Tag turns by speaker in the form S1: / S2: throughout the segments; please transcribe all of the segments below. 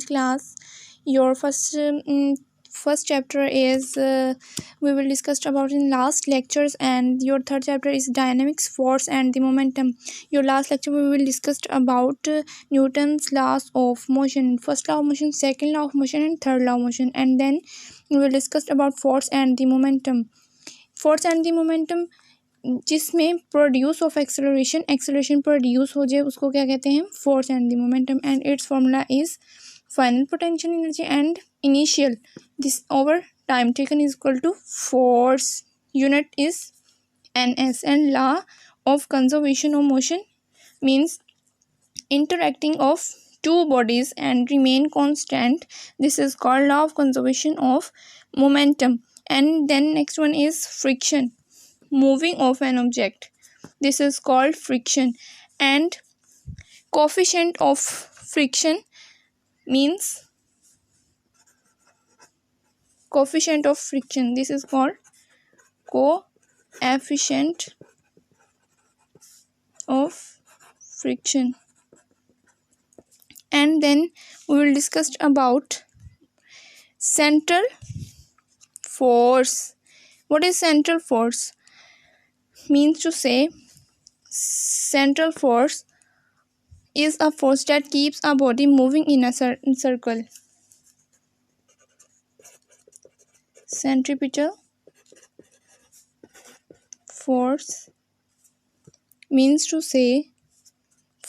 S1: ninth class. Your first chapter is we will discuss about in last lectures, and your third chapter is dynamics, force and the momentum. Your last lecture we will discuss about Newton's laws of motion, first law of motion, second law of motion and third law of motion, and then we will discuss about force and the momentum. Force and the momentum जिसमें produce of acceleration produce हो जाए उसको क्या कहते हैं, force and the momentum, and its formula is final potential energy and initial this over time taken is equal to force, unit is ns, and law of conservation of motion means interacting of two bodies and remain constant. This is called law of conservation of momentum. And then next one is friction, moving of an object. This is called friction. And coefficient of friction means coefficient of friction. This is called coefficient of friction. And then we will discuss about central force. What is central force? Means to say central force is a force that keeps a body moving in a certain circle. Centripetal force means to say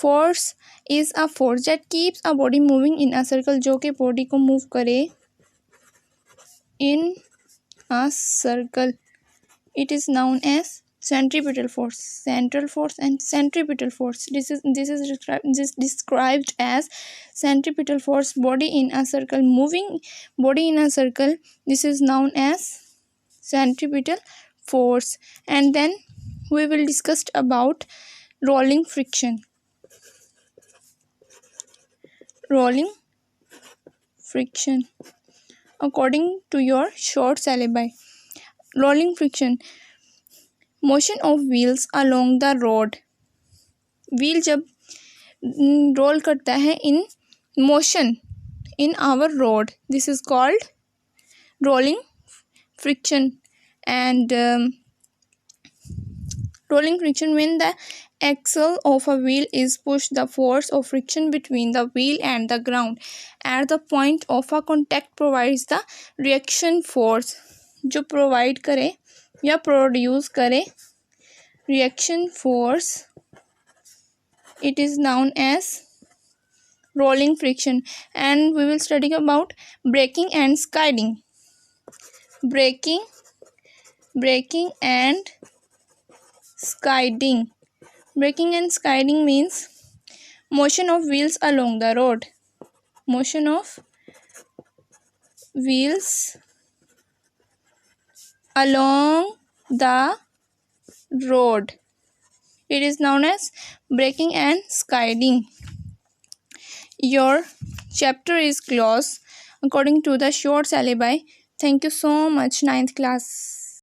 S1: force is a force that keeps a body moving in a circle, जो कि body को move करे in a circle. It is known as centripetal force. Central force and centripetal force. This is described as centripetal force, body in a circle, moving body in a circle. This is known as centripetal force. And then we will discuss about rolling friction. Rolling friction according to your short syllabi. Rolling friction, motion of wheels along the road. Wheel जब roll करता है in motion in our road, this is called rolling friction. And rolling friction, when the axle of a wheel is pushed, the force of friction between the wheel and the ground at the point of a contact provides the reaction force. जो provide करे या produce करे reaction force, it is known as rolling friction. And we will study about braking and sliding. Braking and sliding. Braking and sliding means motion of wheels along the road. Motion of wheels along the road. It is known as braking and sliding. Your chapter is closed according to the short syllabi. Thank you so much, ninth class.